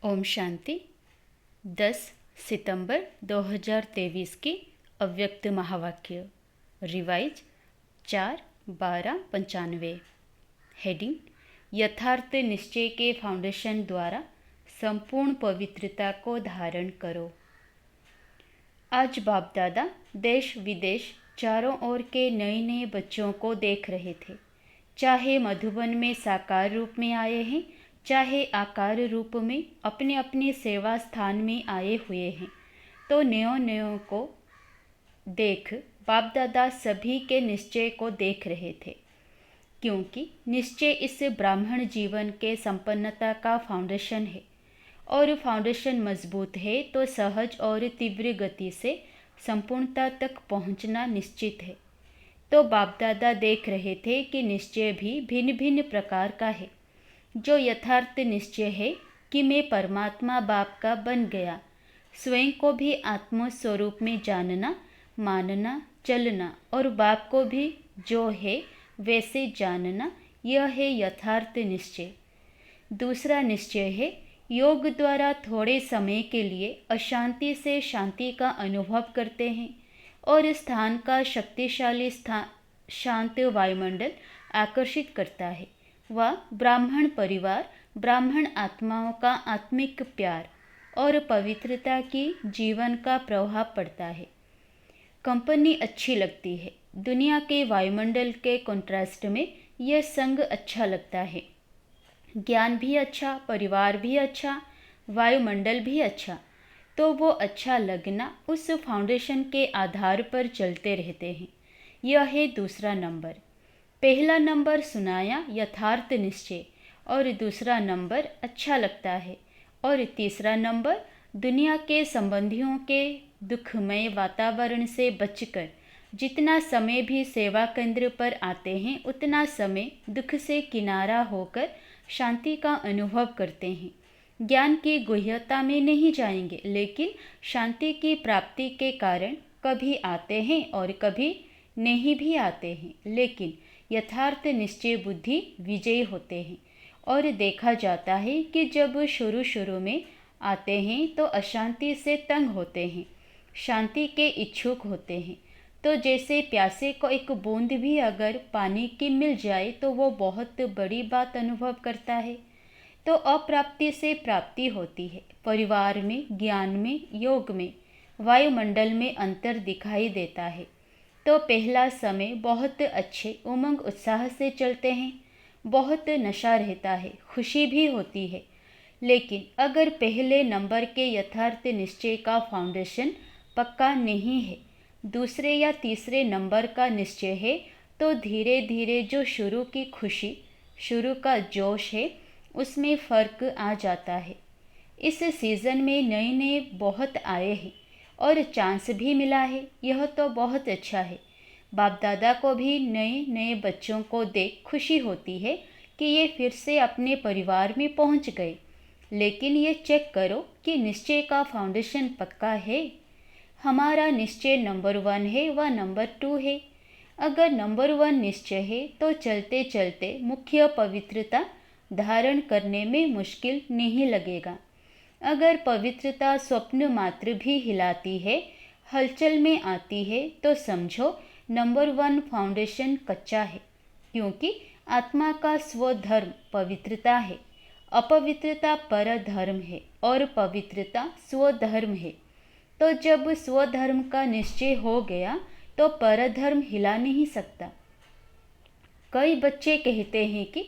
ओम शांति। 10 सितंबर 2023 की अव्यक्त महावाक्य रिवाइज 4/12/95। हेडिंग: यथार्थ निश्चय के फाउंडेशन द्वारा संपूर्ण पवित्रता को धारण करो। आज बाप दादा देश विदेश चारों ओर के नए नए बच्चों को देख रहे थे। चाहे मधुबन में साकार रूप में आए हैं, चाहे आकार रूप में अपने अपने सेवा स्थान में आए हुए हैं, तो नयों नयों को देख बाप दादा सभी के निश्चय को देख रहे थे, क्योंकि निश्चय इस ब्राह्मण जीवन के संपन्नता का फाउंडेशन है और फाउंडेशन मजबूत है तो सहज और तीव्र गति से संपूर्णता तक पहुंचना निश्चित है। तो बाप दादा देख रहे थे कि निश्चय भी भिन्न भिन्न प्रकार का है। जो यथार्थ निश्चय है कि मैं परमात्मा बाप का बन गया, स्वयं को भी आत्म स्वरूप में जानना, मानना, चलना और बाप को भी जो है वैसे जानना, यह है यथार्थ निश्चय। दूसरा निश्चय है योग द्वारा थोड़े समय के लिए अशांति से शांति का अनुभव करते हैं और स्थान का शक्तिशाली शांत वायुमंडल आकर्षित करता है। वह ब्राह्मण परिवार, ब्राह्मण आत्माओं का आत्मिक प्यार और पवित्रता की जीवन का प्रभाव पड़ता है। कंपनी अच्छी लगती है। दुनिया के वायुमंडल के कंट्रास्ट में यह संग अच्छा लगता है। ज्ञान भी अच्छा, परिवार भी अच्छा, वायुमंडल भी अच्छा। तो वो अच्छा लगना उस फाउंडेशन के आधार पर चलते रहते हैं। यह है दूसरा नंबर। पहला नंबर सुनाया यथार्थ निश्चय और दूसरा नंबर अच्छा लगता है और तीसरा नंबर दुनिया के संबंधियों के दुखमय वातावरण से बचकर जितना समय भी सेवा केंद्र पर आते हैं उतना समय दुख से किनारा होकर शांति का अनुभव करते हैं। ज्ञान की गुह्यता में नहीं जाएंगे, लेकिन शांति की प्राप्ति के कारण कभी आते हैं और कभी नहीं भी आते हैं, लेकिन यथार्थ निश्चय बुद्धि विजयी होते हैं। और देखा जाता है कि जब शुरू शुरू में आते हैं तो अशांति से तंग होते हैं, शांति के इच्छुक होते हैं। तो जैसे प्यासे को एक बूंद भी अगर पानी की मिल जाए तो वो बहुत बड़ी बात अनुभव करता है। तो अप्राप्ति से प्राप्ति होती है। परिवार में, ज्ञान में, योग में, वायुमंडल में अंतर दिखाई देता है। तो पहला समय बहुत अच्छे उमंग उत्साह से चलते हैं, बहुत नशा रहता है, खुशी भी होती है। लेकिन अगर पहले नंबर के यथार्थ निश्चय का फाउंडेशन पक्का नहीं है, दूसरे या तीसरे नंबर का निश्चय है, तो धीरे धीरे जो शुरू की खुशी, शुरू का जोश है, उसमें फ़र्क आ जाता है। इस सीज़न में नए नए बहुत आए हैं और चांस भी मिला है, यह तो बहुत अच्छा है। बाप दादा को भी नए नए बच्चों को देख खुशी होती है कि ये फिर से अपने परिवार में पहुंच गए। लेकिन ये चेक करो कि निश्चय का फाउंडेशन पक्का है। हमारा निश्चय नंबर 1 है व नंबर 2 है। अगर नंबर 1 निश्चय है तो चलते चलते मुख्य पवित्रता धारण करने में मुश्किल नहीं लगेगा। अगर पवित्रता स्वप्न मात्र भी हिलाती है, हलचल में आती है, तो समझो नंबर 1 फाउंडेशन कच्चा है, क्योंकि आत्मा का स्वधर्म पवित्रता है, अपवित्रता पर धर्म है और पवित्रता स्वधर्म है। तो जब स्वधर्म का निश्चय हो गया तो परधर्म हिला नहीं सकता। कई बच्चे कहते हैं कि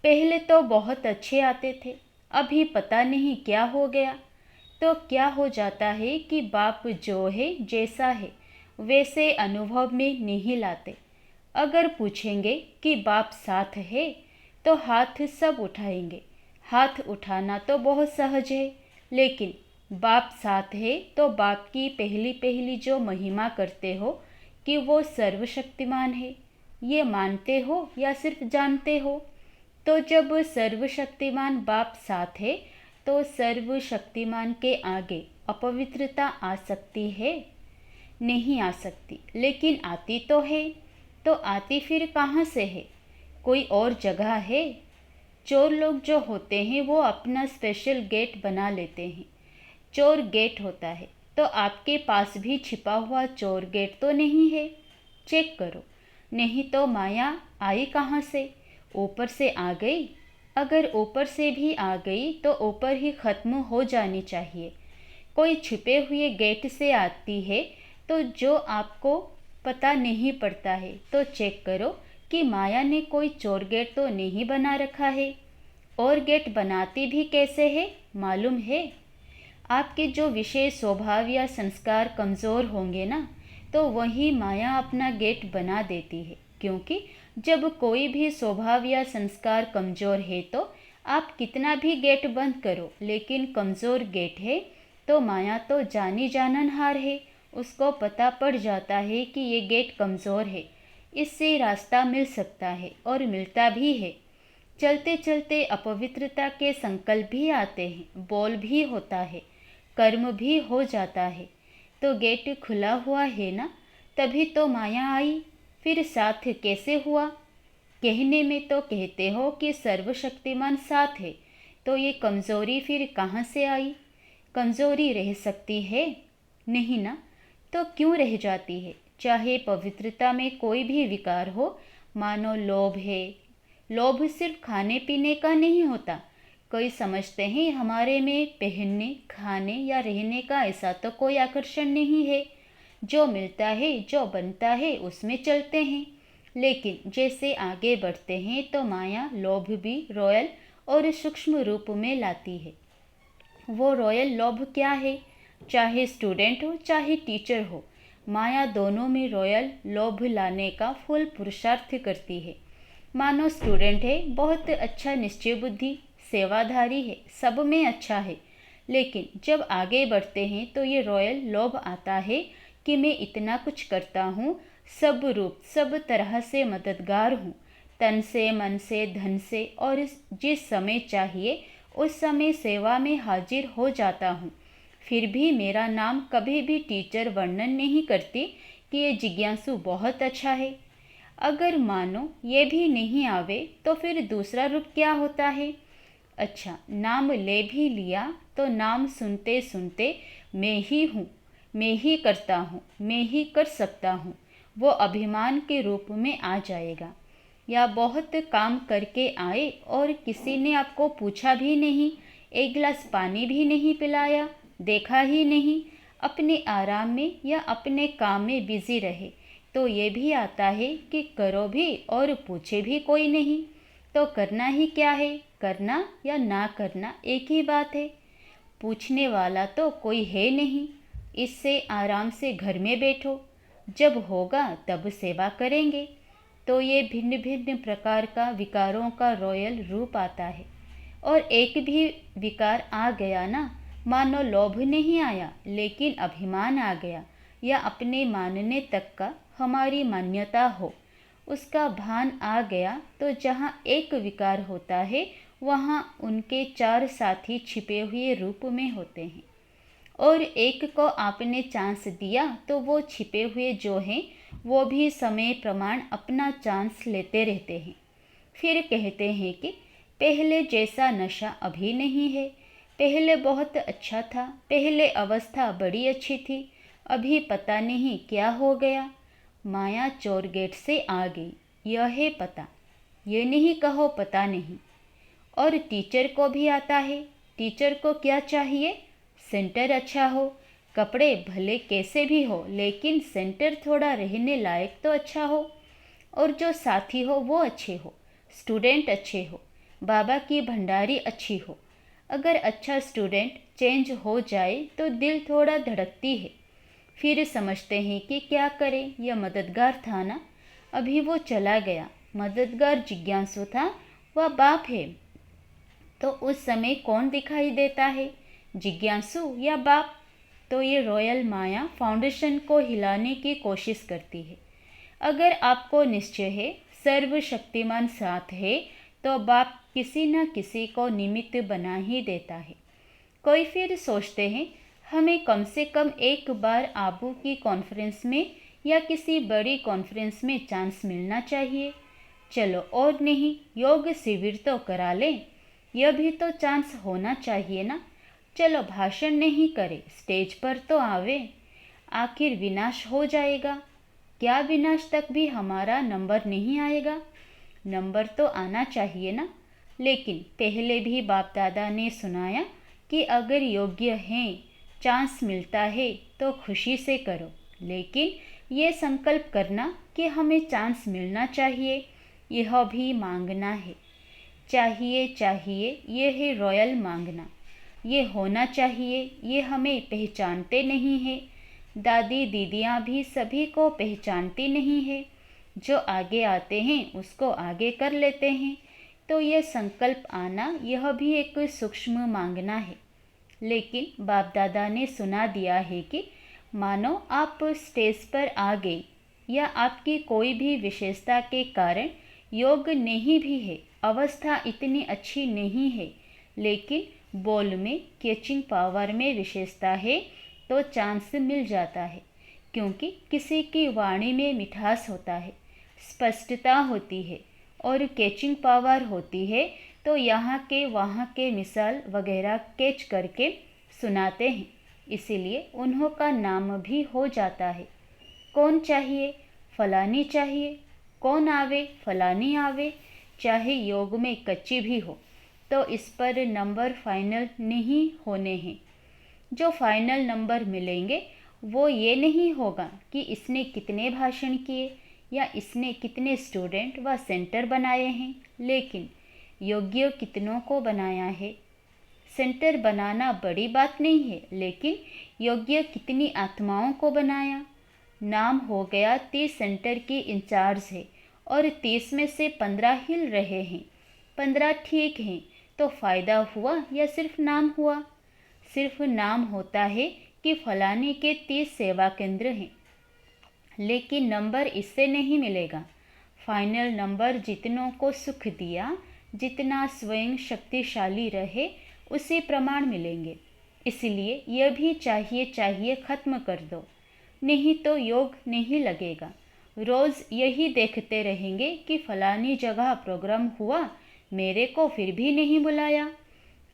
पहले तो बहुत अच्छे आते थे, अभी पता नहीं क्या हो गया। तो क्या हो जाता है कि बाप जो है, जैसा है वैसे अनुभव में नहीं लाते। अगर पूछेंगे कि बाप साथ है तो हाथ सब उठाएंगे। हाथ उठाना तो बहुत सहज है, लेकिन बाप साथ है तो बाप की पहली पहली जो महिमा करते हो कि वो सर्वशक्तिमान है, ये मानते हो या सिर्फ जानते हो? तो जब सर्वशक्तिमान बाप साथ है तो सर्वशक्तिमान के आगे अपवित्रता आ सकती है? नहीं आ सकती। लेकिन आती तो है। तो आती फिर कहाँ से है? कोई और जगह है? चोर लोग जो होते हैं वो अपना स्पेशल गेट बना लेते हैं। चोर गेट होता है, तो आपके पास भी छिपा हुआ चोर गेट तो नहीं है? चेक करो। नहीं तो माया आई कहाँ से? ऊपर से आ गई? अगर ऊपर से भी आ गई तो ऊपर ही ख़त्म हो जानी चाहिए। कोई छुपे हुए गेट से आती है तो जो आपको पता नहीं पड़ता है, तो चेक करो कि माया ने कोई चोर गेट तो नहीं बना रखा है। और गेट बनाती भी कैसे है मालूम है? आपके जो विशेष स्वभाव या संस्कार कमज़ोर होंगे ना, तो वही माया अपना गेट बना देती है। क्योंकि जब कोई भी स्वभाव या संस्कार कमज़ोर है तो आप कितना भी गेट बंद करो, लेकिन कमज़ोर गेट है तो माया तो जानी जाननहार है। उसको पता पड़ जाता है कि ये गेट कमज़ोर है, इससे रास्ता मिल सकता है और मिलता भी है। चलते चलते अपवित्रता के संकल्प भी आते हैं, बोल भी होता है, कर्म भी हो जाता है। तो गेट खुला हुआ है ना, तभी तो माया आई। फिर साथ कैसे हुआ? कहने में तो कहते हो कि सर्वशक्तिमान साथ है, तो ये कमज़ोरी फिर कहाँ से आई? कमज़ोरी रह सकती है? नहीं ना। तो क्यों रह जाती है? चाहे पवित्रता में कोई भी विकार हो, मानो लोभ है। लोभ सिर्फ खाने पीने का नहीं होता। कोई समझते हैं हमारे में पहनने, खाने या रहने का ऐसा तो कोई आकर्षण नहीं है। जो मिलता है, जो बनता है, उसमें चलते हैं। लेकिन जैसे आगे बढ़ते हैं तो माया लोभ भी रॉयल और सूक्ष्म रूप में लाती है। वो रॉयल लोभ क्या है? चाहे स्टूडेंट हो चाहे टीचर हो, माया दोनों में रॉयल लोभ लाने का फुल पुरुषार्थ करती है। मानो स्टूडेंट है, बहुत अच्छा निश्चय बुद्धि, सेवाधारी है, सब में अच्छा है। लेकिन जब आगे बढ़ते हैं तो ये रॉयल लोभ आता है कि मैं इतना कुछ करता हूँ, सब रूप सब तरह से मददगार हूँ, तन से, मन से, धन से, और जिस समय चाहिए उस समय सेवा में हाजिर हो जाता हूँ। फिर भी मेरा नाम कभी भी टीचर वर्णन नहीं करती कि ये जिज्ञासु बहुत अच्छा है। अगर मानो ये भी नहीं आवे तो फिर दूसरा रूप क्या होता है? अच्छा, नाम ले भी लिया तो नाम सुनते सुनते मैं ही हूँ, मैं ही करता हूँ, मैं ही कर सकता हूँ, वो अभिमान के रूप में आ जाएगा। या बहुत काम करके आए और किसी ने आपको पूछा भी नहीं, एक गिलास पानी भी नहीं पिलाया, देखा ही नहीं, अपने आराम में या अपने काम में बिजी रहे, तो ये भी आता है कि करो भी और पूछे भी कोई नहीं। तो करना ही क्या है? करना या ना करना एक ही बात है। पूछने वाला तो कोई है नहीं, इससे आराम से घर में बैठो, जब होगा तब सेवा करेंगे। तो ये भिन्न भिन्न प्रकार का विकारों का रॉयल रूप आता है। और एक भी विकार आ गया ना, मानो लोभ नहीं आया लेकिन अभिमान आ गया, या अपने मानने तक का हमारी मान्यता हो, उसका भान आ गया, तो जहाँ एक विकार होता है वहाँ उनके चार साथी छिपे हुए रूप में होते हैं। और एक को आपने चांस दिया तो वो छिपे हुए जो हैं वो भी समय प्रमाण अपना चांस लेते रहते हैं। फिर कहते हैं कि पहले जैसा नशा अभी नहीं है, पहले बहुत अच्छा था, पहले अवस्था बड़ी अच्छी थी, अभी पता नहीं क्या हो गया। माया चोर गेट से आ गई, यह है पता, ये नहीं कहो पता नहीं। और टीचर को भी आता है। टीचर को क्या चाहिए? सेंटर अच्छा हो, कपड़े भले कैसे भी हो, लेकिन सेंटर थोड़ा रहने लायक तो अच्छा हो, और जो साथी हो वो अच्छे हो, स्टूडेंट अच्छे हो, बाबा की भंडारी अच्छी हो। अगर अच्छा स्टूडेंट चेंज हो जाए तो दिल थोड़ा धड़कती है। फिर समझते हैं कि क्या करें, यह मददगार था ना, अभी वो चला गया। मददगार जिज्ञासु था, वह बाप है। तो उस समय कौन दिखाई देता है, जिज्ञासु या बाप? तो ये रॉयल माया फाउंडेशन को हिलाने की कोशिश करती है। अगर आपको निश्चय है सर्वशक्तिमान साथ है, तो बाप किसी न किसी को निमित्त बना ही देता है। कोई फिर सोचते हैं हमें कम से कम एक बार आबू की कॉन्फ्रेंस में या किसी बड़ी कॉन्फ्रेंस में चांस मिलना चाहिए। चलो और नहीं, योग शिविर तो करा लें, यह भी तो चांस होना चाहिए ना। चलो भाषण नहीं करे, स्टेज पर तो आवे। आखिर विनाश हो जाएगा, क्या विनाश तक भी हमारा नंबर नहीं आएगा? नंबर तो आना चाहिए ना। लेकिन पहले भी बाप दादा ने सुनाया कि अगर योग्य हैं, चांस मिलता है तो खुशी से करो, लेकिन ये संकल्प करना कि हमें चांस मिलना चाहिए, यह भी मांगना है। चाहिए चाहिए ये है रॉयल मांगना। ये होना चाहिए, ये हमें पहचानते नहीं हैं। दादी दीदियाँ भी सभी को पहचानती नहीं है। जो आगे आते हैं उसको आगे कर लेते हैं। तो ये संकल्प आना, यह भी एक सूक्ष्म मांगना है। लेकिन बाप दादा ने सुना दिया है कि मानो आप स्टेज पर आ गए या आपकी कोई भी विशेषता के कारण योग नहीं भी है, अवस्था इतनी अच्छी नहीं है, लेकिन बोल में, कैचिंग पावर में विशेषता है तो चांस मिल जाता है। क्योंकि किसी की वाणी में मिठास होता है, स्पष्टता होती है और कैचिंग पावर होती है, तो यहाँ के वहाँ के मिसाल वगैरह कैच करके सुनाते हैं। इसीलिए उन्हों का नाम भी हो जाता है। कौन चाहिए? फलानी चाहिए। कौन आवे? फलानी आवे। चाहे योग में कच्ची भी हो, तो इस पर नंबर फाइनल नहीं होने हैं। जो फाइनल नंबर मिलेंगे वो ये नहीं होगा कि इसने कितने भाषण किए या इसने कितने स्टूडेंट व सेंटर बनाए हैं, लेकिन योग्य कितनों को बनाया है। सेंटर बनाना बड़ी बात नहीं है, लेकिन योग्य कितनी आत्माओं को बनाया। नाम हो गया 30 सेंटर की इंचार्ज है और 30 में से 15 हिल रहे हैं। 15 ठीक हैं, तो फ़ायदा हुआ या सिर्फ नाम हुआ? सिर्फ नाम होता है कि फलाने के 30 सेवा केंद्र हैं, लेकिन नंबर इससे नहीं मिलेगा। फाइनल नंबर जितनों को सुख दिया, जितना स्वयं शक्तिशाली रहे, उसी प्रमाण मिलेंगे। इसलिए यह भी चाहिए चाहिए खत्म कर दो, नहीं तो योग नहीं लगेगा। रोज़ यही देखते रहेंगे कि फलानी जगह प्रोग्राम हुआ, मेरे को फिर भी नहीं बुलाया।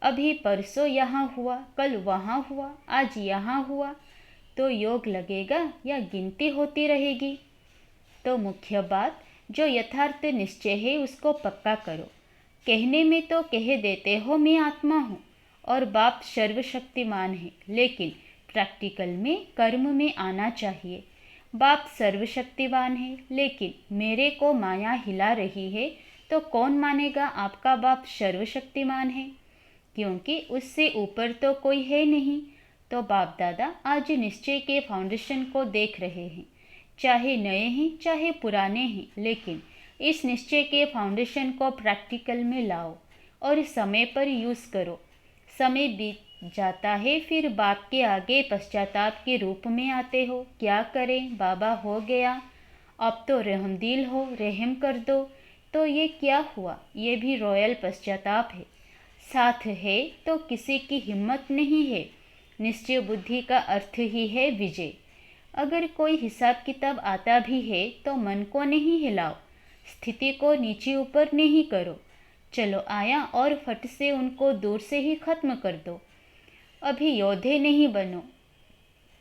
अभी परसों यहाँ हुआ, कल वहाँ हुआ, आज यहाँ हुआ, तो योग लगेगा या गिनती होती रहेगी? तो मुख्य बात, जो यथार्थ निश्चय है उसको पक्का करो। कहने में तो कह देते हो मैं आत्मा हूँ और बाप सर्वशक्तिमान है, लेकिन प्रैक्टिकल में, कर्म में आना चाहिए। बाप सर्वशक्तिमान है, लेकिन मेरे को माया हिला रही है, तो कौन मानेगा आपका बाप सर्वशक्तिमान है? क्योंकि उससे ऊपर तो कोई है नहीं। तो बाप दादा आज निश्चय के फाउंडेशन को देख रहे हैं, चाहे नए हैं चाहे पुराने हैं, लेकिन इस निश्चय के फाउंडेशन को प्रैक्टिकल में लाओ और समय पर यूज़ करो। समय बीत जाता है, फिर बाप के आगे पश्चाताप के रूप में आते हो, क्या करें बाबा, हो गया, अब तो रहमदिल हो, रहम कर दो। तो ये क्या हुआ? ये भी रॉयल पश्चाताप है। साथ है तो किसी की हिम्मत नहीं है। निश्चय बुद्धि का अर्थ ही है विजय। अगर कोई हिसाब किताब आता भी है तो मन को नहीं हिलाओ, स्थिति को नीचे ऊपर नहीं करो। चलो आया और फट से उनको दूर से ही खत्म कर दो। अभी योद्धे नहीं बनो।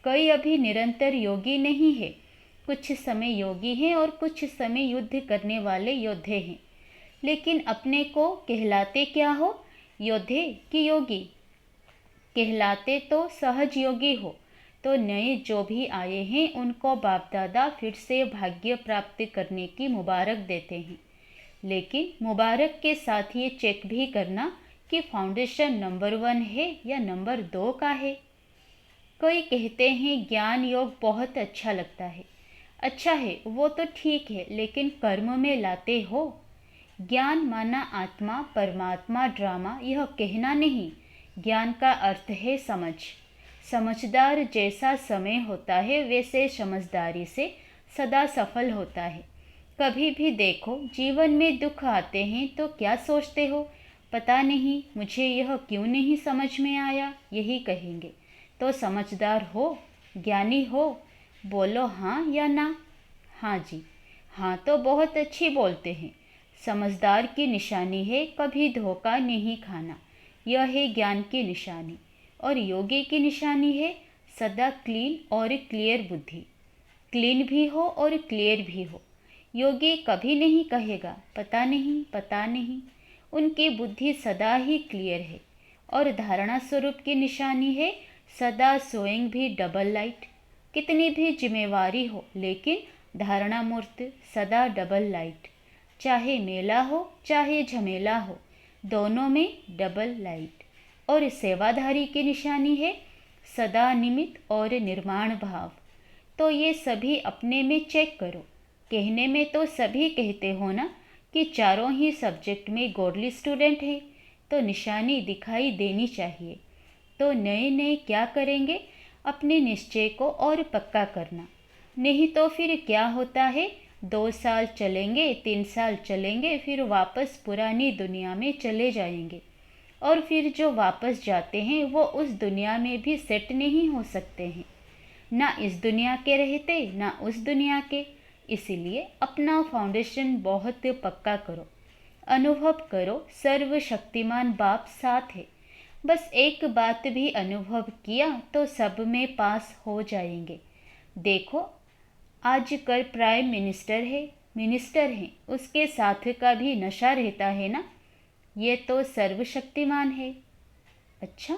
कई अभी निरंतर योगी नहीं है, कुछ समय योगी हैं और कुछ समय युद्ध करने वाले योद्धे हैं। लेकिन अपने को कहलाते क्या हो, योद्धे कि योगी? कहलाते तो सहज योगी हो। तो नए जो भी आए हैं उनको बाप दादा फिर से भाग्य प्राप्त करने की मुबारक देते हैं, लेकिन मुबारक के साथ ये चेक भी करना कि फाउंडेशन नंबर 1 है या नंबर 2 का है। कोई कहते हैं ज्ञान योग बहुत अच्छा लगता है। अच्छा है, वो तो ठीक है, लेकिन कर्म में लाते हो। ज्ञान माना आत्मा परमात्मा ड्रामा, यह कहना नहीं। ज्ञान का अर्थ है समझ। समझदार जैसा समय होता है वैसे समझदारी से सदा सफल होता है। कभी भी देखो जीवन में दुख आते हैं तो क्या सोचते हो? पता नहीं मुझे यह क्यों नहीं समझ में आया, यही कहेंगे। तो समझदार हो, ज्ञानी हो, बोलो हाँ या ना। हाँ जी, हाँ तो बहुत अच्छी बोलते हैं। समझदार की निशानी है कभी धोखा नहीं खाना, यह है ज्ञान की निशानी। और योगी की निशानी है सदा क्लीन और क्लियर बुद्धि, क्लीन भी हो और क्लियर भी हो। योगी कभी नहीं कहेगा पता नहीं पता नहीं, उनकी बुद्धि सदा ही क्लियर है। और धारणा स्वरूप की निशानी है सदा सोइंग भी डबल लाइट, कितनी भी जिम्मेवारी हो लेकिन धारणा मूर्त सदा डबल लाइट, चाहे मेला हो चाहे झमेला हो दोनों में डबल लाइट। और सेवाधारी की निशानी है सदा निमित्त और निर्माण भाव। तो ये सभी अपने में चेक करो। कहने में तो सभी कहते हो ना कि चारों ही सब्जेक्ट में गॉडली स्टूडेंट है, तो निशानी दिखाई देनी चाहिए। तो नए नए क्या करेंगे, अपने निश्चय को और पक्का करना। नहीं तो फिर क्या होता है, 2 साल चलेंगे 3 साल चलेंगे फिर वापस पुरानी दुनिया में चले जाएंगे। और फिर जो वापस जाते हैं वो उस दुनिया में भी सेट नहीं हो सकते हैं, ना इस दुनिया के रहते ना उस दुनिया के। इसीलिए अपना फाउंडेशन बहुत पक्का करो, अनुभव करो सर्वशक्तिमान बाप साथ है। बस एक बात भी अनुभव किया तो सब में पास हो जाएंगे। देखो आजकल प्राइम मिनिस्टर है उसके साथ का भी नशा रहता है ना, ये तो सर्वशक्तिमान है। अच्छा,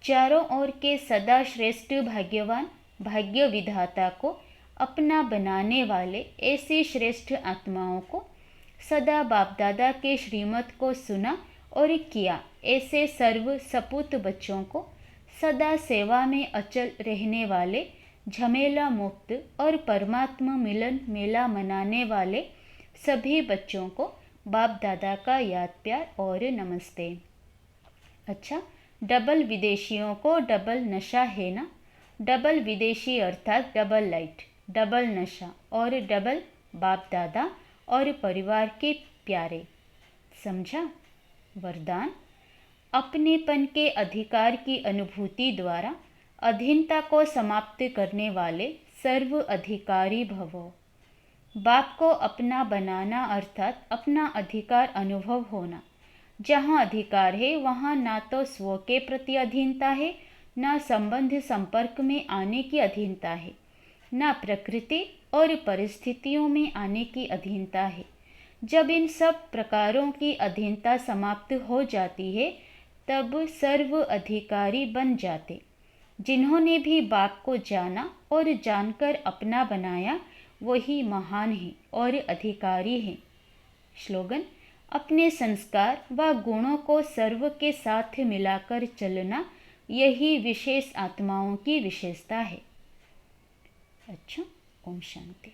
चारों ओर के सदा श्रेष्ठ भाग्यवान भाग्य विधाता को अपना बनाने वाले ऐसी श्रेष्ठ आत्माओं को सदा बाप दादा के श्रीमत को सुना और किया, ऐसे सर्व सपूत बच्चों को सदा सेवा में अचल रहने वाले झमेला मुक्त और परमात्मा मिलन मेला मनाने वाले सभी बच्चों को बाप दादा का याद प्यार और नमस्ते। अच्छा, डबल विदेशियों को डबल नशा है ना, डबल विदेशी अर्थात डबल लाइट, डबल नशा और डबल बाप दादा और परिवार के प्यारे। समझा? वरदान, अपनेपन के अधिकार की अनुभूति द्वारा अधीनता को समाप्त करने वाले सर्व अधिकारी भवो। बाप को अपना बनाना अर्थात अपना अधिकार अनुभव होना। जहाँ अधिकार है वहाँ ना तो स्व के प्रति अधीनता है, ना संबंध संपर्क में आने की अधीनता है, ना प्रकृति और परिस्थितियों में आने की अधीनता है। जब इन सब प्रकारों की अधीनता समाप्त हो जाती है तब सर्व अधिकारी बन जाते। जिन्होंने भी बाप को जाना और जानकर अपना बनाया वही महान है और अधिकारी हैं। स्लोगन, अपने संस्कार व गुणों को सर्व के साथ मिलाकर चलना यही विशेष आत्माओं की विशेषता है। अच्छा, ओम शांति।